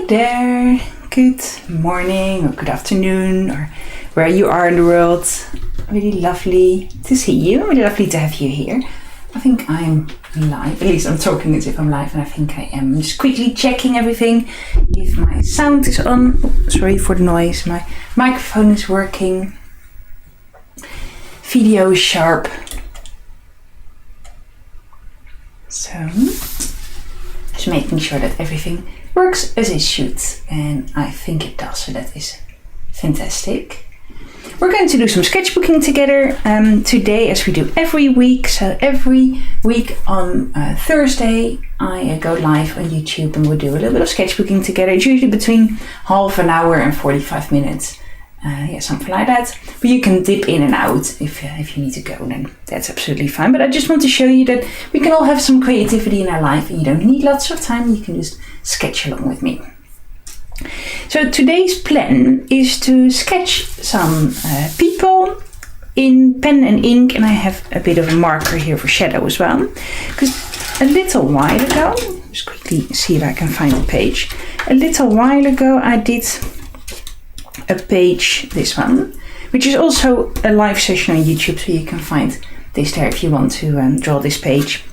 Hi there, good morning or good afternoon or where you are in the world. Really lovely to see you, really lovely to have you here. I think I'm live, at least I'm talking as if I'm live and I think I am. Just quickly checking everything, if my sound is on. Oh, sorry for the noise, my microphone is working. Video is sharp. So, just making sure that everything works as it should, and I think it does, so that is fantastic. We're going to do some sketchbooking together today, as we do every week. So every week on Thursday I go live on YouTube and we'll do a little bit of sketchbooking together. It's usually between half an hour and 45 minutes. Something like that. But you can dip in and out if you need to go, then that's absolutely fine. But I just want to show you that we can all have some creativity in our life and you don't need lots of time. You can just sketch along with me. So today's plan is to sketch some people in pen and ink, and I have a bit of a marker here for shadow as well. Because a little while ago, just quickly see if I can find the page. A little while ago I did a page, this one, which is also a live session on YouTube, so you can find this there if you want to draw this page.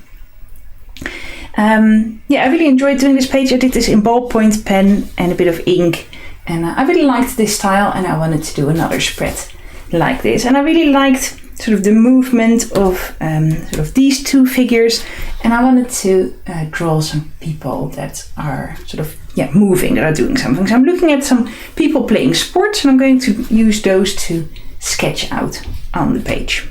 I really enjoyed doing this page. I did this in ballpoint pen and a bit of ink, and I really liked this style, and I wanted to do another spread like this. And I really liked sort of the movement of sort of these two figures, and I wanted to draw some people that are sort of moving, that are doing something. So I'm looking at some people playing sports, and I'm going to use those to sketch out on the page.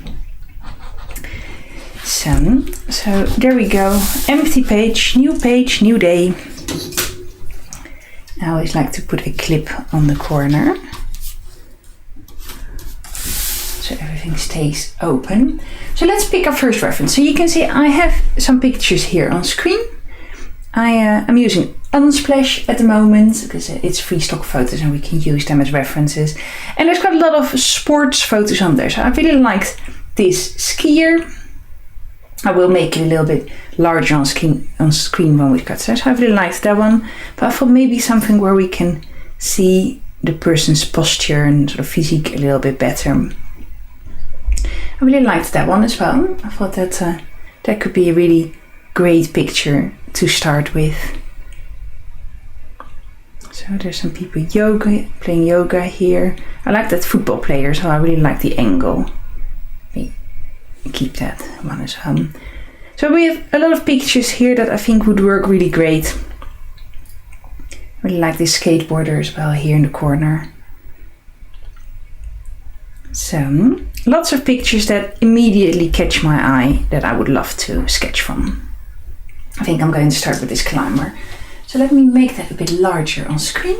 So there we go, empty page, new day. I always like to put a clip on the corner so everything stays open. So let's pick our first reference. So you can see I have some pictures here on screen. I'm using Unsplash at the moment because it's free stock photos and we can use them as references. And there's got a lot of sports photos on there. So I really liked this skier. I will make it a little bit larger on screen when we cut. So I really liked that one. But I thought maybe something where we can see the person's posture and sort of physique a little bit better. I really liked that one as well. I thought that that could be a really great picture to start with. So there's some people playing yoga here. I like that football player, so I really like the angle. Keep that one as well. So we have a lot of pictures here that I think would work really great. I really like this skateboarder as well here in the corner. So lots of pictures that immediately catch my eye that I would love to sketch from. I think I'm going to start with this climber. So let me make that a bit larger on screen.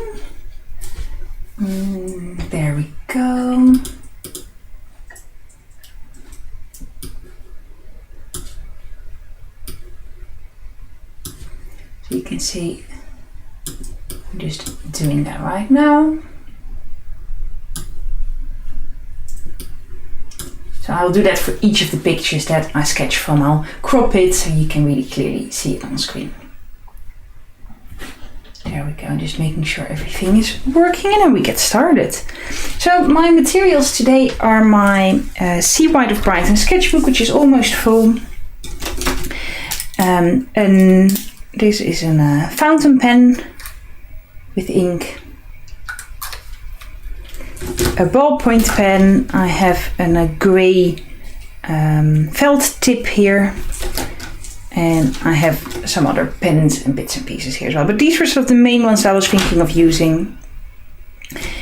There we go. So you can see I'm just doing that right now. So I'll do that for each of the pictures that I sketch from. I'll crop it so you can really clearly see it on screen. There we go, just making sure everything is working, and then we get started. So my materials today are my Sea White of Brighton sketchbook, which is almost full. And this is a fountain pen with ink. A ballpoint pen. I have a grey felt tip here, and I have some other pens and bits and pieces here as well. But these were sort of the main ones I was thinking of using,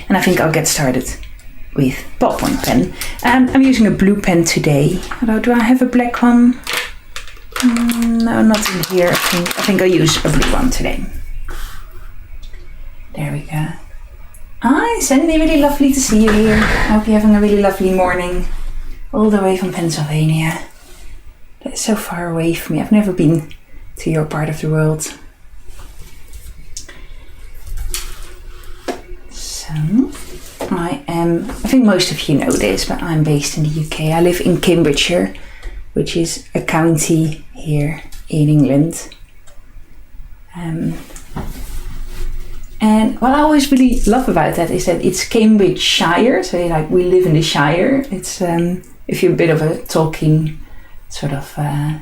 and I think I'll get started with ballpoint pen. I'm using a blue pen today. Although, do I have a black one? No, not in here. I think I'll use a blue one today. There we go. Hi Sandy, really lovely to see you here. I hope you're having a really lovely morning. All the way from Pennsylvania. That's so far away from me. I've never been to your part of the world. So, I think most of you know this, but I'm based in the UK. I live in Cambridgeshire, which is a county here in England. And what I always really love about that is that it's Cambridgeshire, so like we live in the Shire. It's if you're a bit of a Tolkien sort of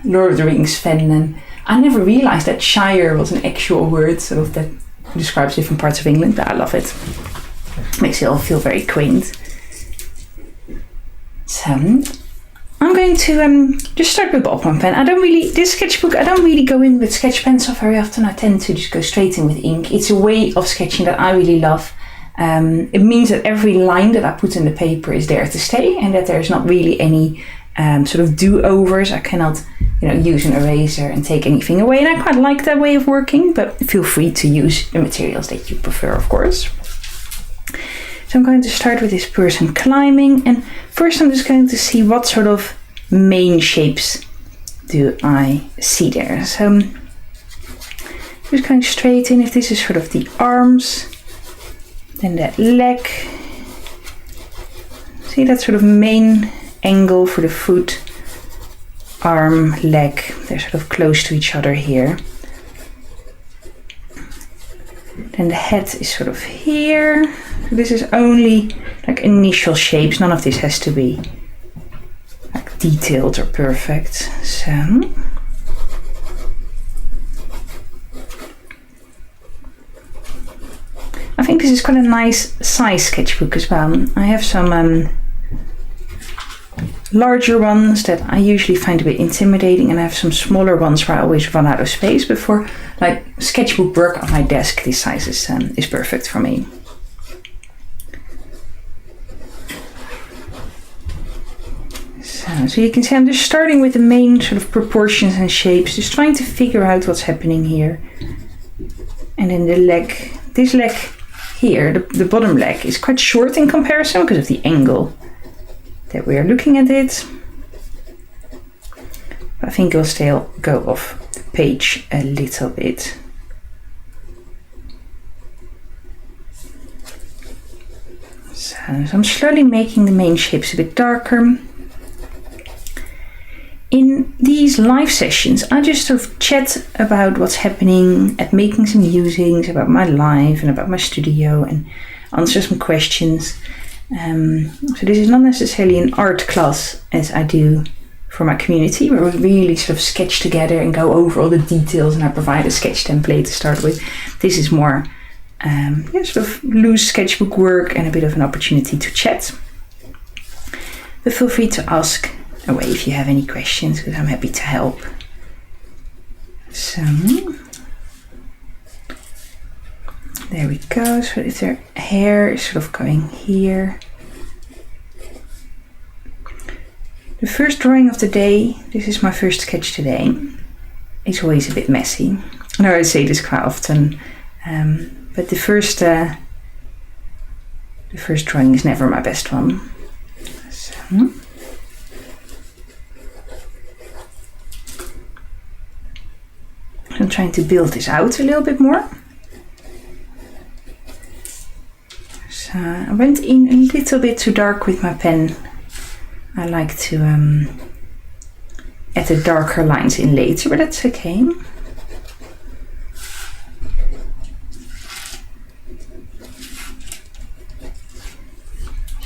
Lord of the Rings fan, and I never realized that Shire was an actual word, sort of that describes different parts of England, but I love it. Makes it all feel very quaint. So I'm going to just start with ballpoint pen. This sketchbook, I don't really go in with sketch pencil very often. I tend to just go straight in with ink. It's a way of sketching that I really love. It means that every line that I put in the paper is there to stay, and that there's not really any sort of do-overs. I cannot, use an eraser and take anything away, and I quite like that way of working, but feel free to use the materials that you prefer, of course. So I'm going to start with this person climbing, and first I'm just going to see what sort of main shapes do I see there. So just going straight in. If this is sort of the arms, then that leg. See that sort of main angle for the foot, arm, leg. They're sort of close to each other here. Then the head is sort of here. So this is only like initial shapes. None of this has to be like detailed or perfect. So I think this is quite a nice size sketchbook as well. I have some larger ones that I usually find a bit intimidating, and I have some smaller ones where I always run out of space. But for like sketchbook work on my desk, this size is perfect for me. So you can see I'm just starting with the main sort of proportions and shapes, just trying to figure out what's happening here. And then the leg, this leg here, the bottom leg is quite short in comparison because of the angle that we are looking at it. I think I'll still go off the page a little bit. So I'm slowly making the main shapes a bit darker. In these live sessions, I just sort of chat about what's happening at Making Some Musings, about my life and about my studio, and answer some questions. So this is not necessarily an art class as I do for my community, where we really sort of sketch together and go over all the details, and I provide a sketch template to start with. This is more sort of loose sketchbook work and a bit of an opportunity to chat. But feel free to ask away if you have any questions, because I'm happy to help. So there we go. So if their hair is sort of going here. The first drawing of the day, this is my first sketch today. It's always a bit messy. I know I say this quite often, but the first drawing is never my best one. So I'm trying to build this out a little bit more. So I went in a little bit too dark with my pen. I like to add the darker lines in later, but that's okay.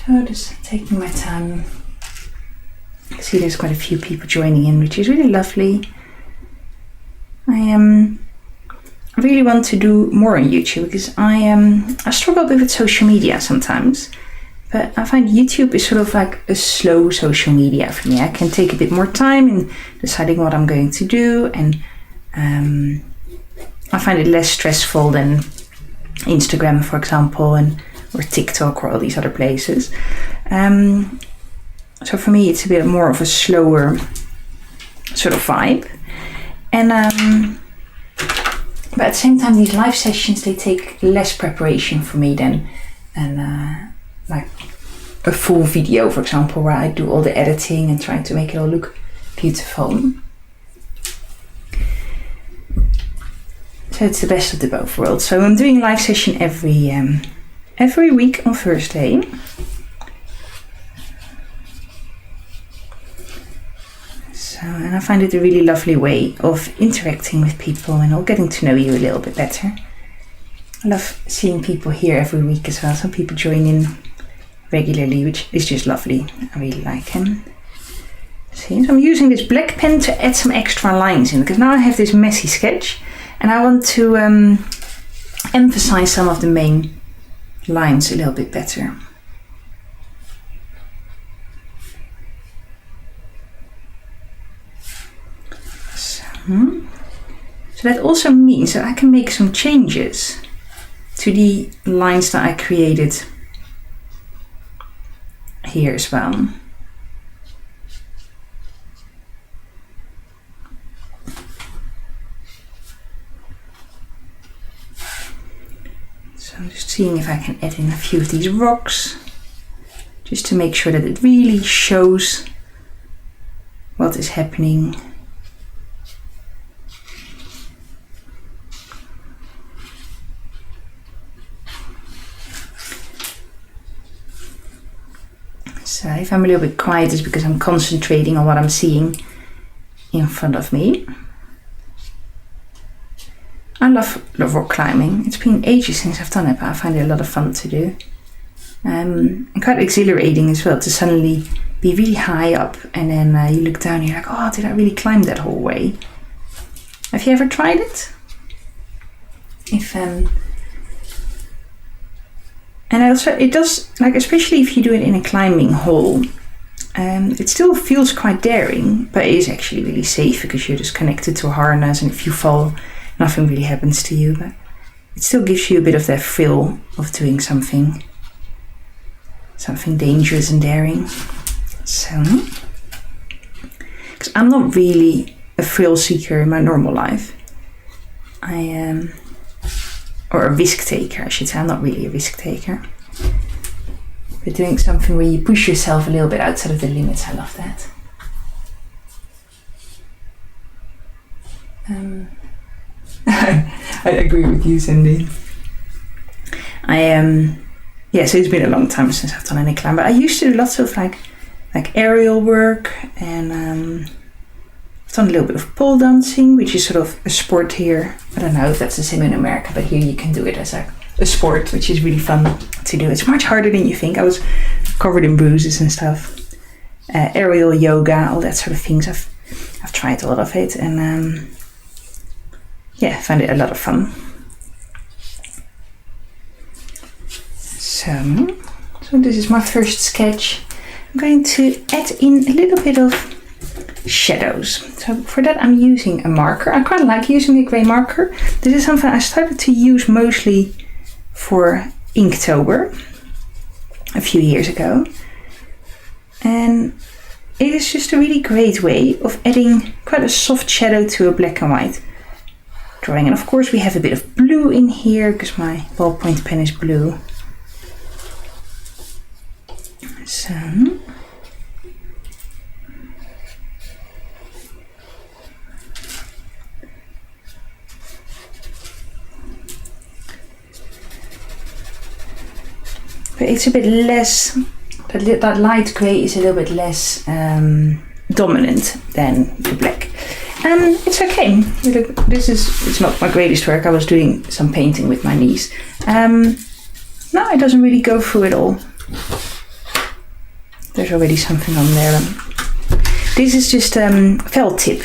So just taking my time. I see there's quite a few people joining in, which is really lovely. I really want to do more on YouTube, because I struggle a bit with social media sometimes, but I find YouTube is sort of like a slow social media for me. I can take a bit more time in deciding what I'm going to do, and I find it less stressful than Instagram, for example, or TikTok or all these other places. So for me, it's a bit more of a slower sort of vibe. And but at the same time, these live sessions, they take less preparation for me than like a full video, for example, where I do all the editing and trying to make it all look beautiful. So it's the best of the both worlds. So I'm doing a live session every week on Thursday. And I find it a really lovely way of interacting with people and all getting to know you a little bit better. I love seeing people here every week as well. Some people join in regularly, which is just lovely. I really like him. See, so I'm using this black pen to add some extra lines in, because now I have this messy sketch and I want to emphasize some of the main lines a little bit better. So that also means that I can make some changes to the lines that I created here as well. So I'm just seeing if I can add in a few of these rocks, just to make sure that it really shows what is happening. So if I'm a little bit quiet, it's because I'm concentrating on what I'm seeing in front of me. I love rock climbing. It's been ages since I've done it, but I find it a lot of fun to do. And quite exhilarating as well, to suddenly be really high up and then you look down and you're like, oh, did I really climb that whole way? Have you ever tried it? And also it does, like, especially if you do it in a climbing hole, it still feels quite daring, but it is actually really safe because you're just connected to a harness, and if you fall, nothing really happens to you. But it still gives you a bit of that thrill of doing something dangerous and daring. So, because I'm not really a thrill seeker in my normal life. I am. Or a risk taker, I should say. I'm not really a risk taker. But doing something where you push yourself a little bit outside of the limits, I love that. I agree with you, Cindy. So it's been a long time since I've done any climb, but I used to do lots of like aerial work, and I've done a little bit of pole dancing, which is sort of a sport here. I don't know if that's the same in America, but here you can do it as a sport, which is really fun to do. It's much harder than you think. I was covered in bruises and stuff. Aerial yoga, all that sort of things. I've tried a lot of it, and I find it a lot of fun. So this is my first sketch. I'm going to add in a little bit of shadows. So for that I'm using a marker. I quite like using a grey marker. This is something I started to use mostly for Inktober a few years ago. And it is just a really great way of adding quite a soft shadow to a black and white drawing. And of course we have a bit of blue in here because my ballpoint pen is blue. So but it's a bit less, that light grey is a little bit less dominant than the black. And it's okay. It's not my greatest work. I was doing some painting with my niece. No, it doesn't really go through it all. There's already something on there. This is just felt tip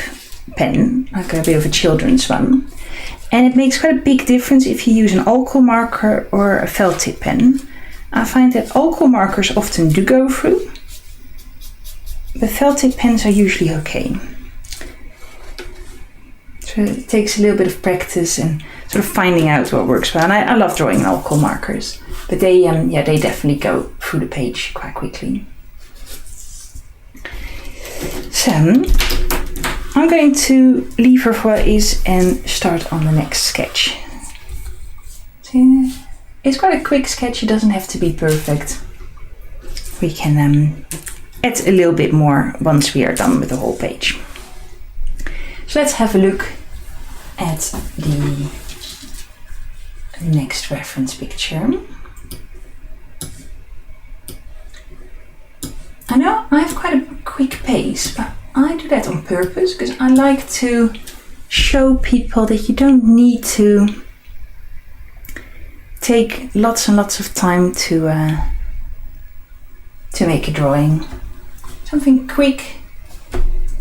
pen, like a bit of a children's one. And it makes quite a big difference if you use an alcohol marker or a felt tip pen. I find that alcohol markers often do go through. The felt tip pens are usually okay. So it takes a little bit of practice and sort of finding out what works well. And I love drawing alcohol markers, but they definitely go through the page quite quickly. So I'm going to leave her for what is and start on the next sketch. So it's quite a quick sketch. It doesn't have to be perfect. We can add a little bit more once we are done with the whole page. So let's have a look at the next reference picture. I know I have quite a quick pace, but I do that on purpose because I like to show people that you don't need to take lots and lots of time to make a drawing. Something quick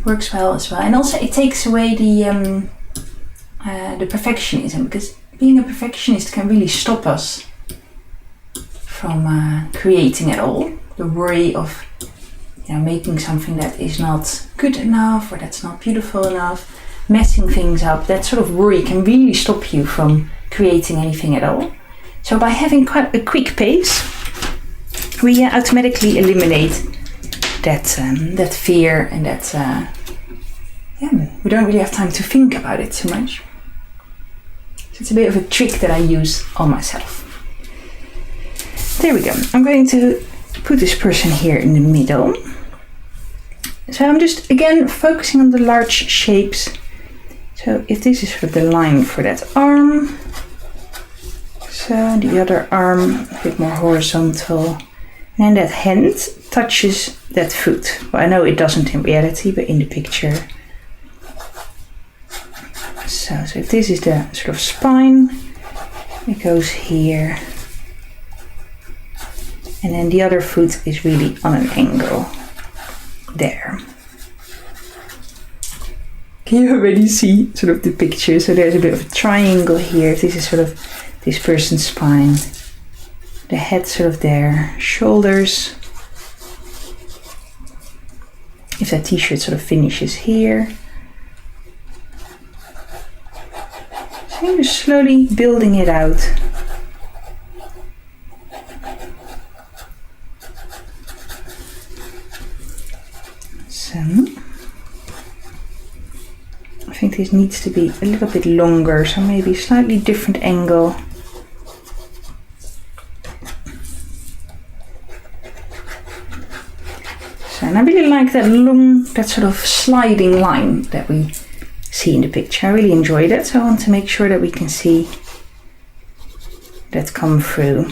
works well as well, and also it takes away the perfectionism, because being a perfectionist can really stop us from creating at all. The worry of making something that is not good enough or that's not beautiful enough, messing things up, that sort of worry can really stop you from creating anything at all. So by having quite a quick pace, we automatically eliminate that fear, and that we don't really have time to think about it too much. So it's a bit of a trick that I use on myself. There we go. I'm going to put this person here in the middle. So I'm just again focusing on the large shapes. So if this is for the line for that arm, so the other arm a bit more horizontal, and that hand touches that foot. Well, I know it doesn't in reality, but in the picture. So if this is the sort of spine, it goes here. And then the other foot is really on an angle there. Can you already see sort of the picture? So there's a bit of a triangle here. This is sort of this person's spine. The head sort of there, shoulders. If that t-shirt sort of finishes here. So I'm just slowly building it out. So I think this needs to be a little bit longer, so maybe slightly different angle. And I really like that sort of sliding line that we see in the picture. I really enjoyed it, so I want to make sure that we can see that come through.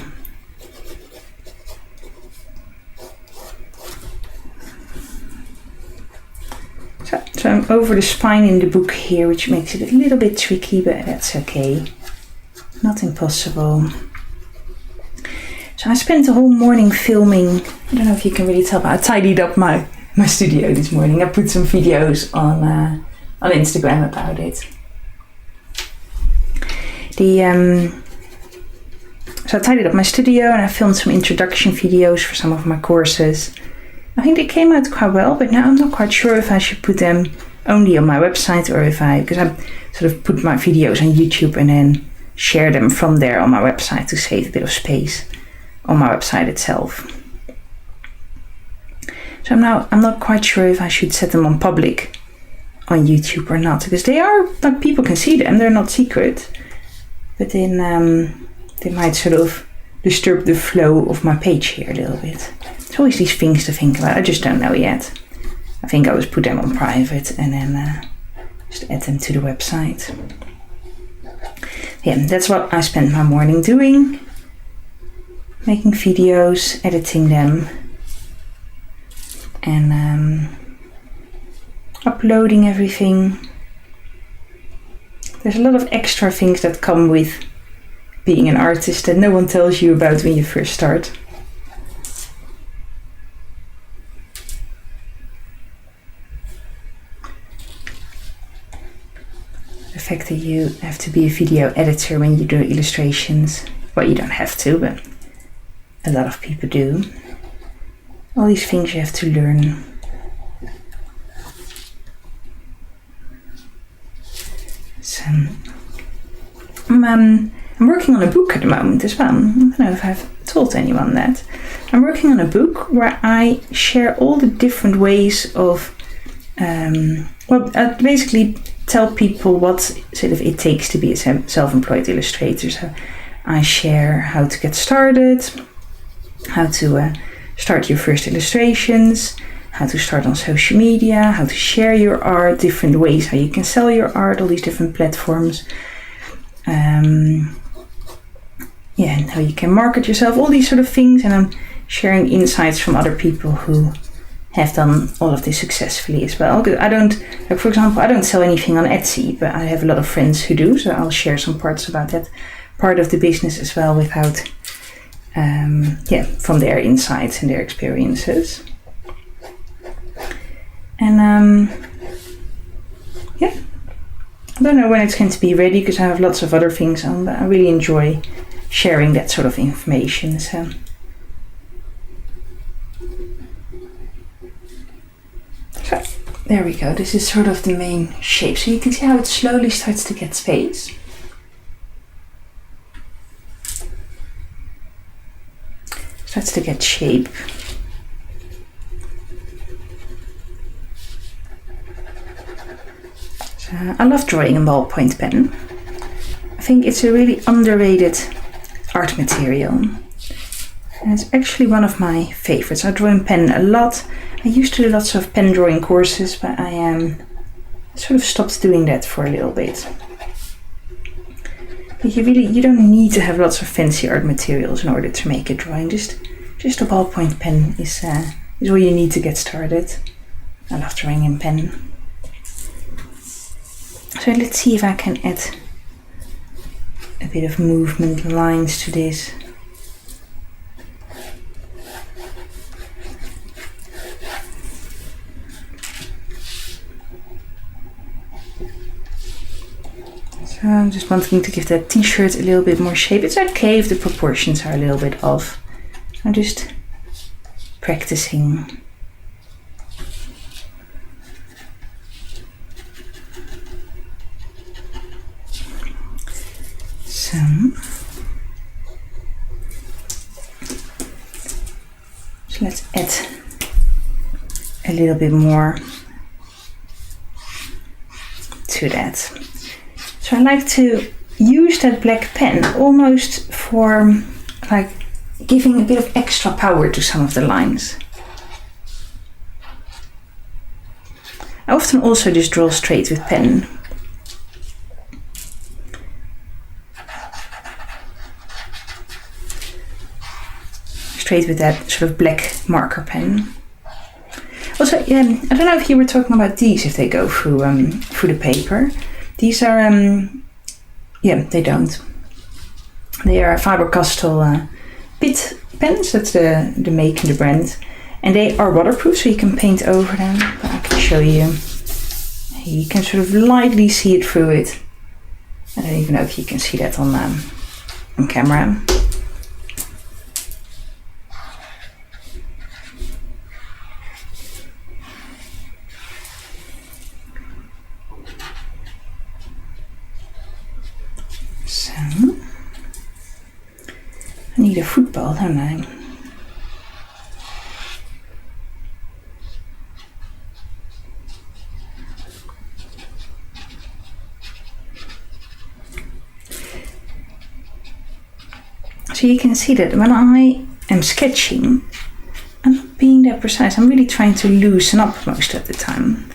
So I'm over the spine in the book here, which makes it a little bit tricky, but that's okay. Not impossible. So I spent the whole morning filming. I don't know if you can really tell, but I tidied up my studio this morning. I put some videos on Instagram about it. So I tidied up my studio and I filmed some introduction videos for some of my courses. I think they came out quite well, but now I'm not quite sure if I should put them only on my website or because I sort of put my videos on YouTube and then share them from there on my website to save a bit of space on my website itself. So I'm not quite sure if I should set them on public on YouTube or not, because they are, like, people can see them, they're not secret, but then they might sort of disturb the flow of my page here a little bit. There's always these things to think about. I just don't know yet. I think I'll just put them on private and then just add them to the website. Yeah, that's what I spent my morning doing. Making videos, editing them, and uploading everything. There's a lot of extra things that come with being an artist that no one tells you about when you first start. The fact that you have to be a video editor when you do illustrations. Well, you don't have to, but a lot of people do. All these things you have to learn. So, I'm working on a book at the moment as well. I don't know if I've told anyone that. I'm working on a book where I share all the different ways of, I basically tell people what sort of it takes to be a self-employed illustrator. So I share how to get started, how to start your first illustrations, how to start on social media, how to share your art, different ways how you can sell your art, all these different platforms. And how you can market yourself, all these sort of things. And I'm sharing insights from other people who have done all of this successfully as well. Because I don't, for example, I don't sell anything on Etsy, but I have a lot of friends who do, so I'll share some parts about that part of the business as well without, from their insights and their experiences. And I don't know when it's going to be ready because I have lots of other things on, but I really enjoy sharing that sort of information. So there we go. This is sort of the main shape. So you can see how it slowly starts to get space. Starts to get shape. So I love drawing in ballpoint pen. I think it's a really underrated art material. And it's actually one of my favorites. I draw in pen a lot. I used to do lots of pen drawing courses, but I sort of stopped doing that for a little bit. But you don't need to have lots of fancy art materials in order to make a drawing. Just a ballpoint pen is all you need to get started. I love drawing in pen. So let's see if I can add a bit of movement lines to this. So I'm just wanting to give that t-shirt a little bit more shape. It's okay if the proportions are a little bit off. I'm just practicing. So let's add a little bit more to that. So I like to use that black pen almost for like giving a bit of extra power to some of the lines. I often also just draw straight with pen. Straight with that sort of black marker pen. Also, I don't know if you were talking about these, if they go through the paper. These are, they don't. They are Faber-Castell Pit pens, that's the make and the brand. And they are waterproof, so you can paint over them. But I can show you. You can sort of lightly see it through it. I don't even know if you can see that on camera. So, I need a football, don't I? So you can see that when I am sketching, I'm not being that precise. I'm really trying to loosen up most of the time.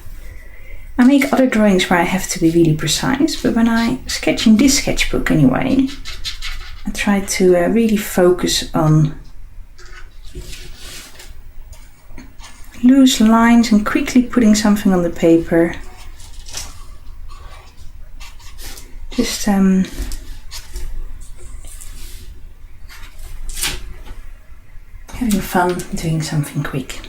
I make other drawings where I have to be really precise, but when I sketch in this sketchbook anyway, I try to really focus on loose lines and quickly putting something on the paper. Just having fun doing something quick.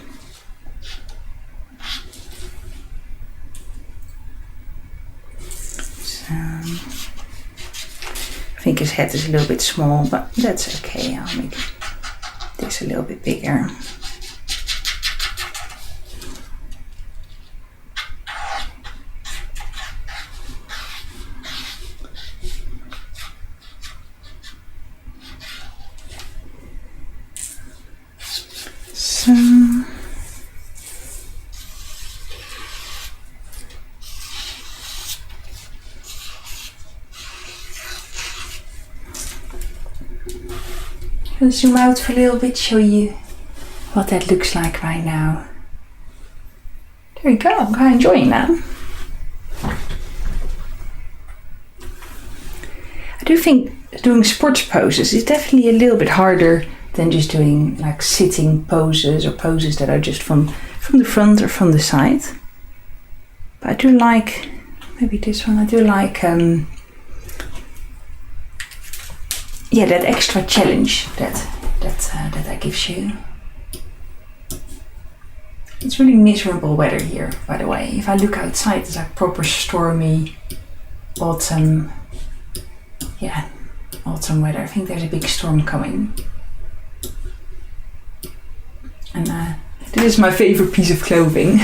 I think his head is a little bit small, but that's okay. I'll make this a little bit bigger. So I'll zoom out for a little bit, show you what that looks like right now. There we go, I'm quite enjoying that. I do think doing sports poses is definitely a little bit harder than just doing like sitting poses or poses that are just from the front or from the side. But I do like, maybe this one, I do like yeah, that extra challenge that gives you. It's really miserable weather here, by the way. If I look outside, it's like proper stormy autumn. Yeah, autumn weather. I think there's a big storm coming. And this is my favorite piece of clothing.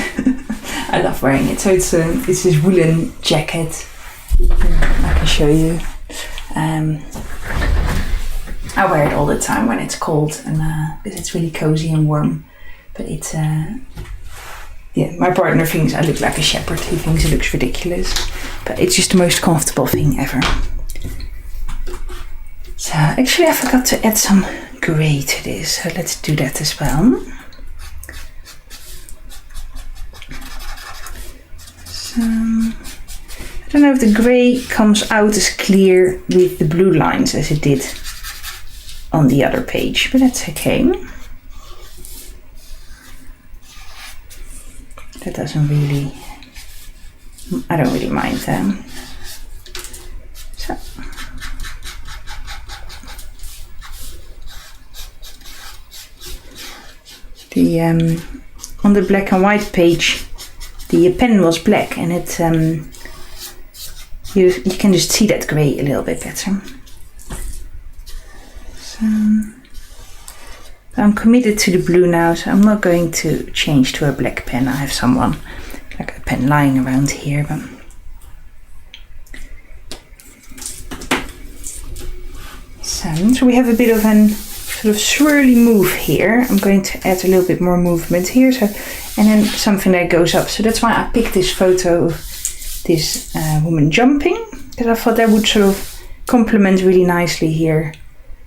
I love wearing it. So it's this woolen jacket. I can show you. I wear it all the time when it's cold, and because it's really cozy and warm. But it's yeah, my partner thinks I look like a shepherd. He thinks it looks ridiculous, but it's just the most comfortable thing ever. So actually I forgot to add some grey to this, so let's do that as well. So I don't know if the grey comes out as clear with the blue lines as it did on the other page, but that's okay. That doesn't really, I don't really mind them. So. On the black and white page, the pen was black, and it you can just see that grey a little bit better. So I'm committed to the blue now, so I'm not going to change to a black pen. I have someone, like a pen lying around here, but so we have a bit of an sort of swirly move here. I'm going to add a little bit more movement here, so, and then something that goes up. So that's why I picked this photo of this woman jumping, because I thought that would sort of complement really nicely here.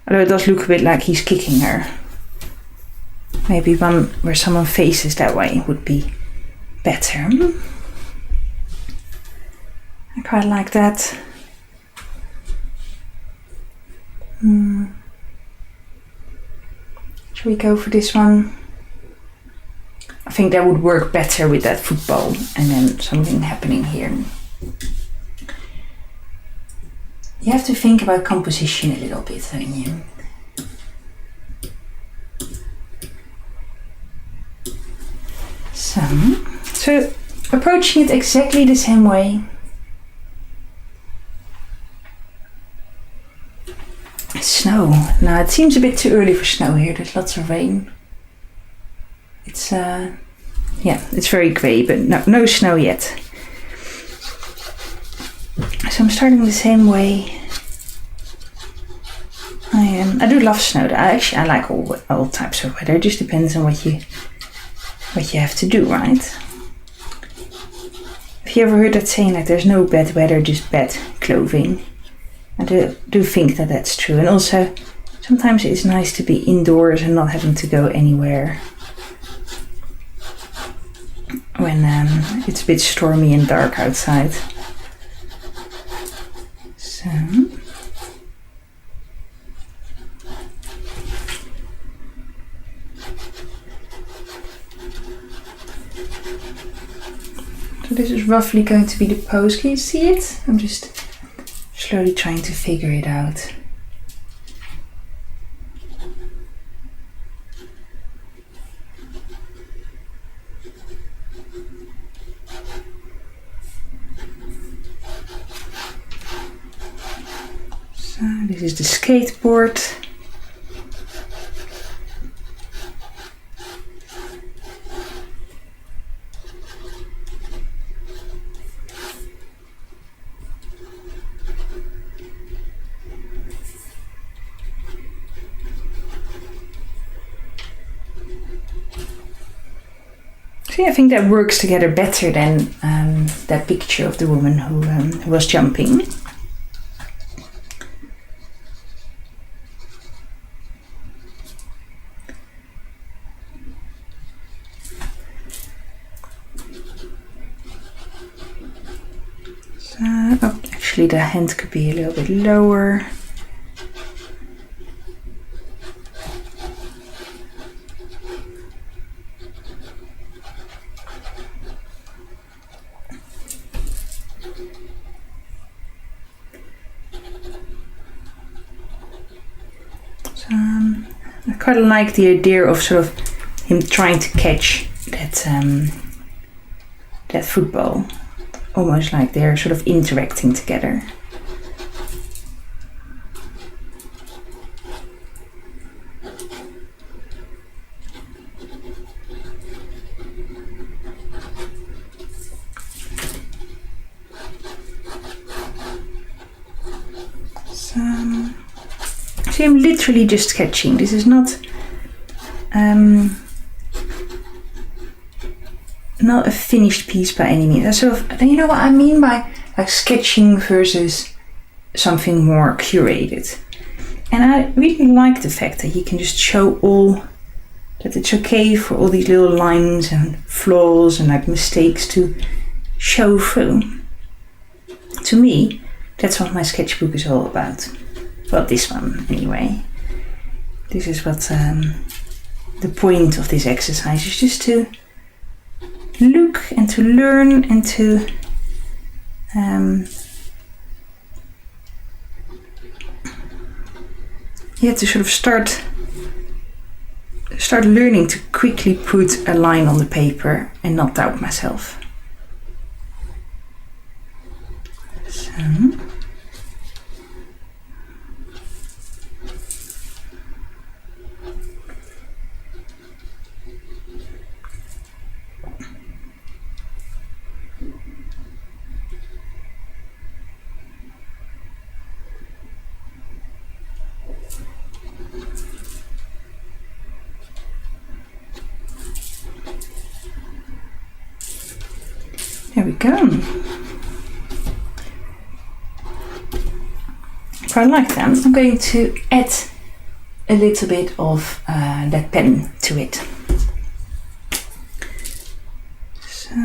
Although it does look a bit like he's kicking her. Maybe one where someone faces that way would be better. I quite like that. Should we go for this one? I think that would work better with that football and then something happening here. You have to think about composition a little bit, don't you? So approaching it exactly the same way. Snow. Now it seems a bit too early for snow here. There's lots of rain. It's yeah, it's very grey, but no snow yet. So I'm starting the same way. I do love snow. I like all types of weather. It just depends on what you have to do, right? Have you ever heard that saying, like, there's no bad weather, just bad clothing? I do think that that's true. And also, sometimes it's nice to be indoors and not having to go anywhere when it's a bit stormy and dark outside. So this is roughly going to be the pose. Can you see it? I'm just slowly trying to figure it out. So this is the skateboard. I think that works together better than that picture of the woman who was jumping. So, oh, actually the hand could be a little bit lower. quite like the idea of sort of him trying to catch that football, almost like they're sort of interacting together. See, I'm literally just sketching. This is not a finished piece by any means. Sort of, you know what I mean by like sketching versus something more curated. And I really like the fact that you can just show that it's okay for all these little lines and flaws and like mistakes to show through. To me, that's what my sketchbook is all about. Well, this one anyway. This is what the point of this exercise is, just to look and to learn and to to sort of start learning to quickly put a line on the paper and not doubt myself. So there we go. I like that. I'm going to add a little bit of that pen to it. So,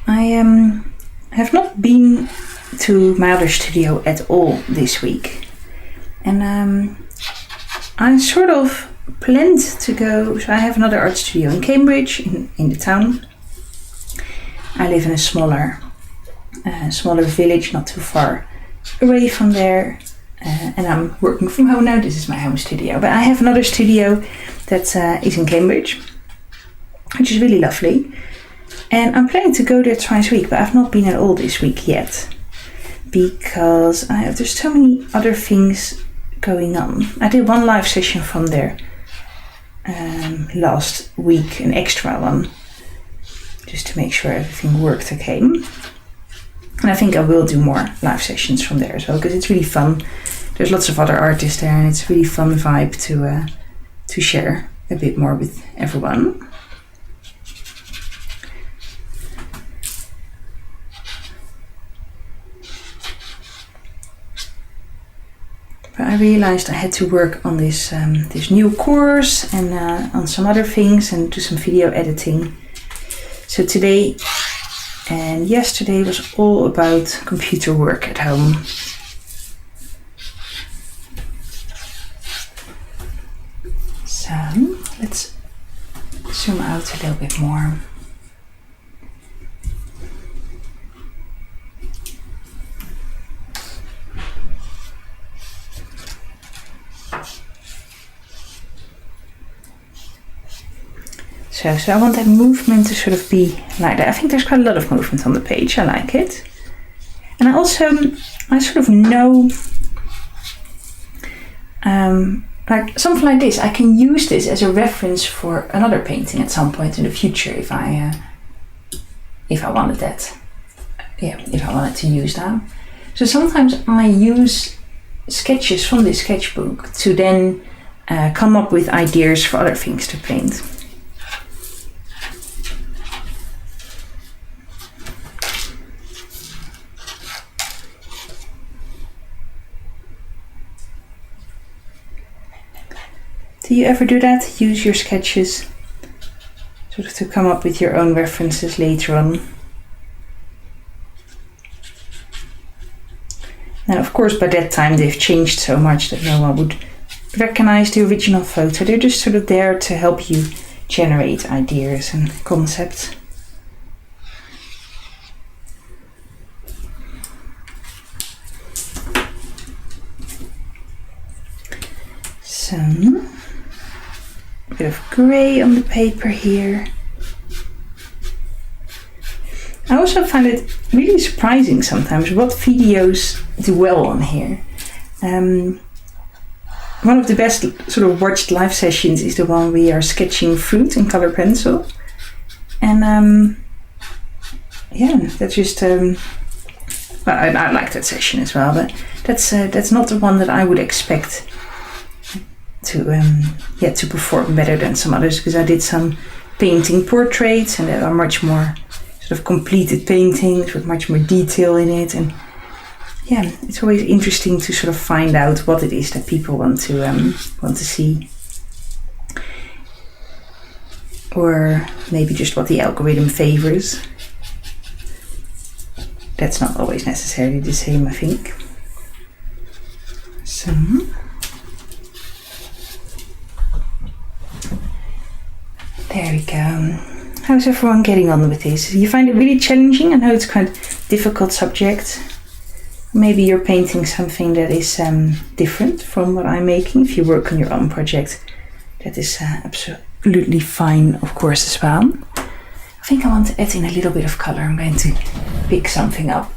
I have not been to my other studio at all this week, and I sort of planned to go. So I have another art studio in Cambridge, in the town. I live in a smaller village, not too far away from there, and I'm working from home now. This is my home studio, but I have another studio that is in Cambridge, which is really lovely. And I'm planning to go there twice a week, but I've not been at all this week yet because there's so many other things going on. I did one live session from there last week, an extra one, just to make sure everything worked okay. And I think I will do more live sessions from there as well, because it's really fun. There's lots of other artists there, and it's a really fun vibe to share a bit more with everyone. But I realized I had to work on this new course and on some other things and do some video editing. So today and yesterday was all about computer work at home. So let's zoom out a little bit more. So I want that movement to sort of be like that. I think there's quite a lot of movement on the page. I like it. And I sort of know, like something like this, I can use this as a reference for another painting at some point in the future if I wanted that. Yeah, if I wanted to use that. So sometimes I use sketches from this sketchbook to then come up with ideas for other things to paint. Do you ever do that? Use your sketches sort of to come up with your own references later on. And of course by that time they've changed so much that no one would recognize the original photo. They're just sort of there to help you generate ideas and concepts. So, a bit of grey on the paper here. I also find it really surprising sometimes what videos do well on here. One of the best sort of watched live sessions is the one we are sketching fruit in colour pencil. And yeah, that's just, well, I like that session as well, but that's not the one that I would expect to perform better than some others, because I did some painting portraits and they are much more sort of completed paintings with much more detail in it. And yeah, it's always interesting to sort of find out what it is that people want to see, or maybe just what the algorithm favors. That's not always necessarily the same, I think. So there we go. How's everyone getting on with this? You find it really challenging? I know it's quite a difficult subject. Maybe you're painting something that is different from what I'm making. If you work on your own project, that is absolutely fine, of course, as well. I think I want to add in a little bit of color. I'm going to pick something up.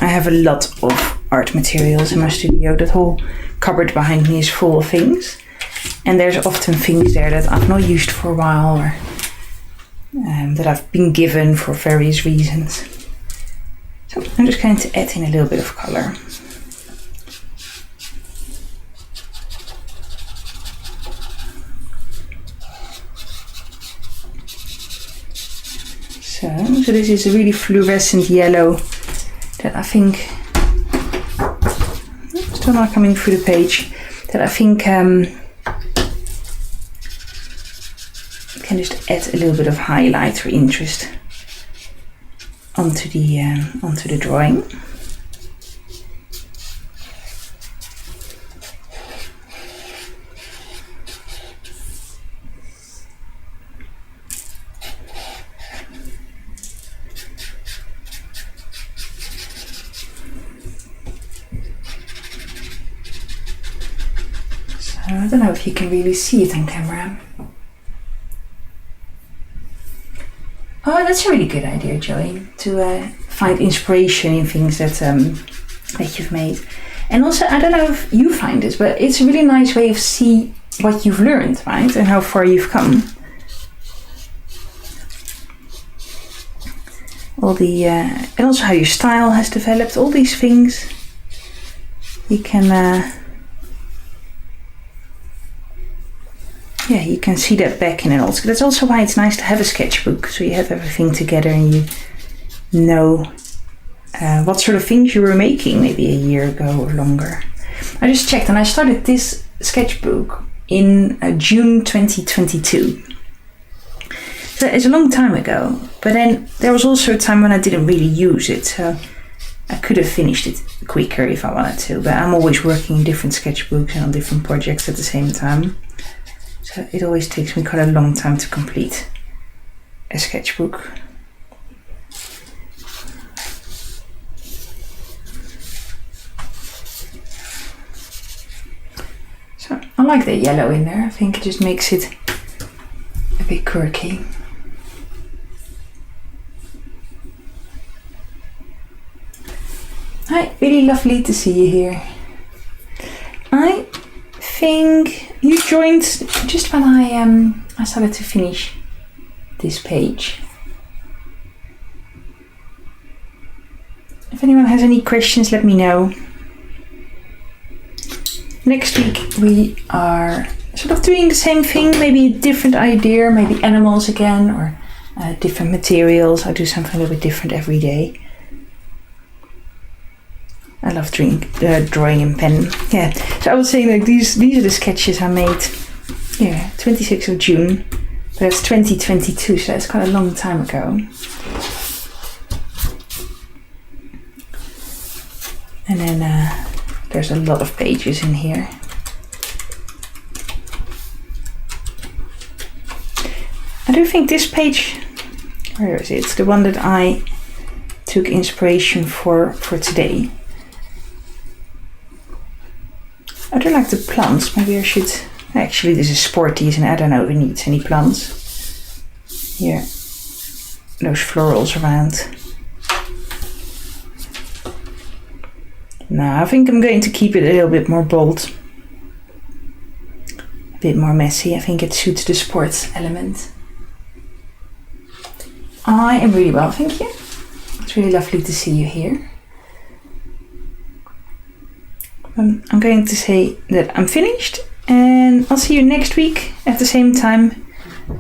I have a lot of art materials in my studio. That whole cupboard behind me is full of things, and there's often things there that I've not used for a while, or that I've been given for various reasons. So I'm just going to add in a little bit of color. So this is a really fluorescent yellow that I think, still not coming through the page, that I think can just add a little bit of highlight or interest onto the drawing. I don't know if you can really see it on camera. Oh, that's a really good idea, Joey, to find inspiration in things that you've made. And also, I don't know if you find this, but it's a really nice way of see what you've learned, right? And how far you've come. All the and also how your style has developed. All these things you can. Yeah, you can see that back in it also. That's also why it's nice to have a sketchbook, so you have everything together and you know what sort of things you were making maybe a year ago or longer. I just checked and I started this sketchbook in June 2022. So it's a long time ago, but then there was also a time when I didn't really use it, so I could have finished it quicker if I wanted to, but I'm always working in different sketchbooks and on different projects at the same time. So it always takes me quite a long time to complete a sketchbook. So I like the yellow in there. I think it just makes it a bit quirky. Hi, really lovely to see you here. I think you joined just when I started to finish this page. If anyone has any questions, let me know. Next week we are sort of doing the same thing, maybe a different idea, maybe animals again, or different materials. I do something a little bit different every day. I love drawing in pen. Yeah, so I would say like these are the sketches I made. Yeah, 26th of June. But that's 2022, so that's quite a long time ago. And then there's a lot of pages in here. I do think this page, where is it? It's the one that I took inspiration for today. I do like the plants. Maybe I should... Actually, this is sporty, and I don't know if it needs any plants. Here, those florals around. No, I think I'm going to keep it a little bit more bold. A bit more messy. I think it suits the sports element. I am really well, thank you. It's really lovely to see you here. I'm going to say that I'm finished, and I'll see you next week at the same time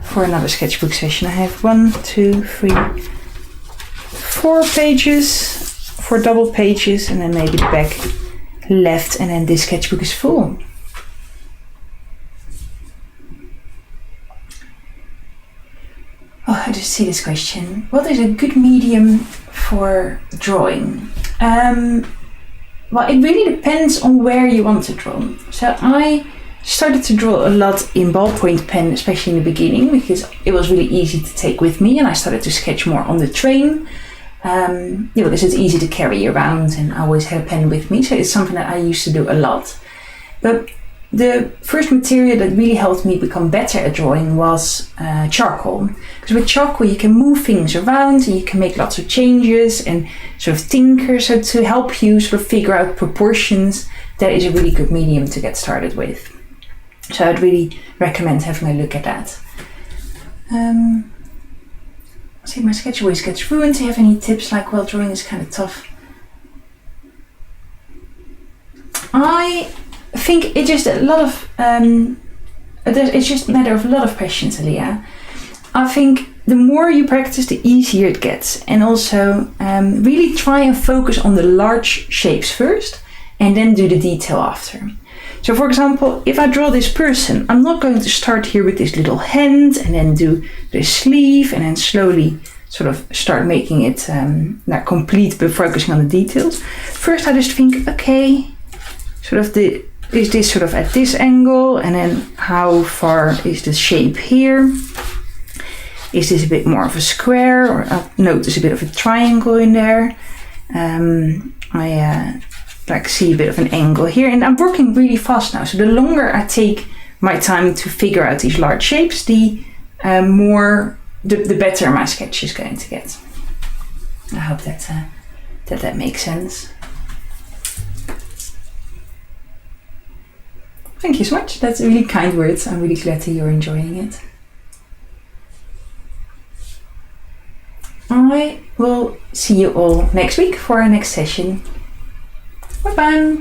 for another sketchbook session. I have 1, 2, 3, 4 pages, 4 double pages, and then maybe the back left, and then this sketchbook is full. Oh, I just see this question. What is a good medium for drawing? Well, it really depends on where you want to draw. So I started to draw a lot in ballpoint pen, especially in the beginning, because it was really easy to take with me, and I started to sketch more on the train. Because it's easy to carry around, and I always had a pen with me, so it's something that I used to do a lot. But the first material that really helped me become better at drawing was charcoal. Because with charcoal you can move things around, and you can make lots of changes and sort of tinker. So to help you sort of figure out proportions, that is a really good medium to get started with. So I'd really recommend having a look at that. See, my sketch always gets ruined. Do you have any tips? Like, well, drawing is kind of tough. I think it's just a lot of it's just a matter of a lot of patience, Aliyah. I think the more you practice, the easier it gets, and also really try and focus on the large shapes first, and then do the detail after. So, for example, if I draw this person, I'm not going to start here with this little hand and then do the sleeve and then slowly sort of start making it not complete, but focusing on the details. First, I just think, okay, sort of is this sort of at this angle, and then how far is the shape here? Is this a bit more of a square, or notice a bit of a triangle in there? I see a bit of an angle here, and I'm working really fast now. So the longer I take my time to figure out these large shapes, the better my sketch is going to get. I hope that makes sense. Thank you so much. That's really kind words. I'm really glad that you're enjoying it. I will see you all next week for our next session. Bye bye.